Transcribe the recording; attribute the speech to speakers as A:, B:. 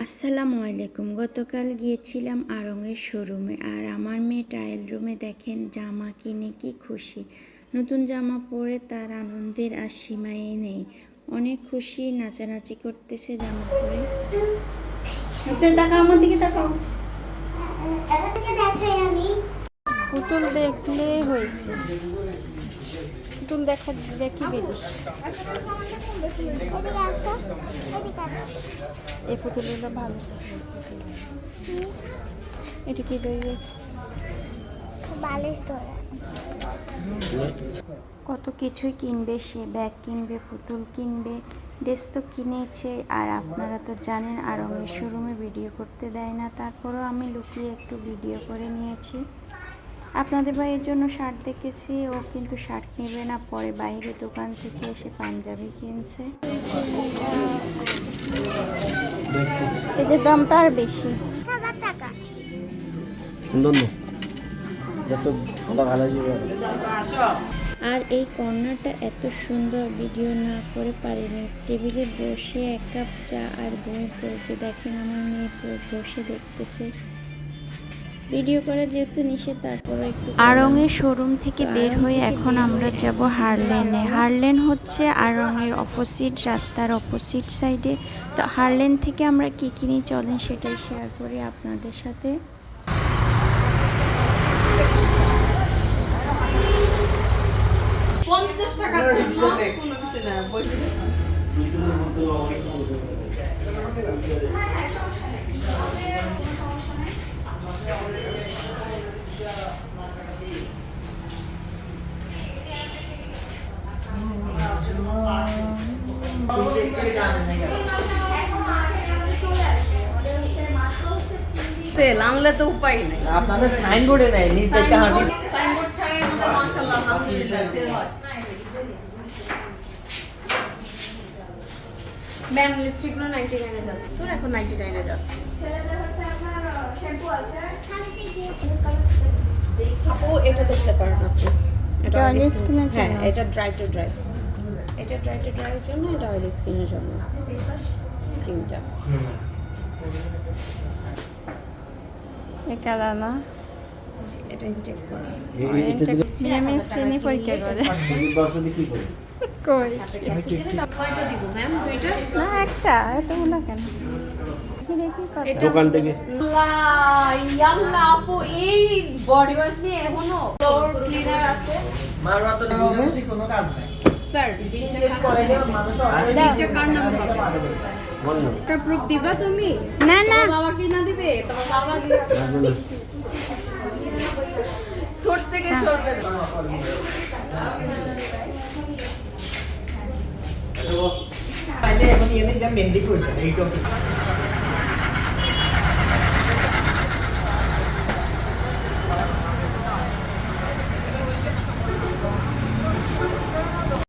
A: আসসালামু আলাইকুম। গতকাল গিয়েছিলাম আড়ংয়ের শোরুমে, আর আমার মেয়ে ট্রায়াল রুমে দেখেন জামা কিনে কি খুশি। নতুন জামা পরে তার আনন্দের আর সীমাই নেই। অনেক খুশি, নাচানাচি করতেছে জামা পরে। আমার দিকে তাকাও। পুতুল দেখলে হয়েছে, পুতুল দেখা দেখি বেরিস। এই পুতুলগুলো ভালো। এটা কি বেরিয়ে কত কিছুই কিনবে সে, ব্যাগ কিনবে, পুতুল কিনবে, ড্রেস তো কিনেছে। আর আপনারা তো জানেন আড়ংয়ের শোরুমে ভিডিও করতে দেয় না, তারপরেও আমি লুকিয়ে একটু ভিডিও করে নিয়েছি। আপনাদের ভাইয়ের জন্য শার্ট দেখেছি, ও কিন্তু শার্ট নেবে না, পরে বাইরে দোকান থেকে এসে পাঞ্জাবি কিনছে। এই যে দাম তার বেশি, টাকা। আর এই কর্নারটা এত সুন্দর, ভিডিও না করে পারিনি। টেবিলে বসে এক কাপ চা আর বই পড়বে। দেখেন আমার মেয়ে বসে দেখতেছে। ভিডিও করা যেহেতু নিষেধ, তারপরে একটু। আড়ংয়ের শোরুম থেকে বের হয়ে এখন আমরা যাব হারলেনে। হারলেন হচ্ছে আড়ংয়ের অপোজিট, রাস্তার অপোজিট সাইডে। তো হারলেন থেকে আমরা কি কিনি চলেন সেটাই শেয়ার করি আপনাদের সাথে।
B: তেল আনলে তো উপায় নেই।
C: আপনাদের সাইনবোর্ডে নেই, নিচ থেকে হাঁটি।
B: সাইনবোর্ড ছাড়াই আমাদের মাশাআল্লাহ আলহামদুলিল্লাহ সেল হয়। ম্যাম লিপস্টিকগুলো 99 এ যাচ্ছে, তোর এখন 99 এ যাচ্ছে। আপু এটা দেখতে পারেন আপনি, এটা অয়েলি স্কিনের জন্য। হ্যাঁ, এটা ড্রাই টু ড্রাই, এটা ড্রাই টু ড্রাইয়ের জন্য, এটা অয়েলি স্কিনের জন্য ক্রিমটা।
A: একালা না,
B: এটা ইনটেক করে
A: আমি চিনি পরীক্ষা করে কই
B: কয়টা দিব ম্যাম? দুইটা
A: না, একটা। এতগুলো কেন? দেখি কত
C: দোকান থেকে।
B: ইয়াল্লা আপু এই বডি ওয়াশ নিয়ে এখনো ফ্লোর ক্লিনার আছে।
C: মারওয়া তো বুঝি কোনো কাজ নাই
B: স্যার
C: টেস্ট করে না মানুষ
B: এটা কার নাম হবে? এটা প্রুফ দিবা তুমি?
A: না না,
B: বাবা কি না দিবে? তোমার বাবা দিবে ঠোঁট থেকে সরবে না।
C: পাইলে এখন এনে যা মেহেন্দি করছে এই টপিক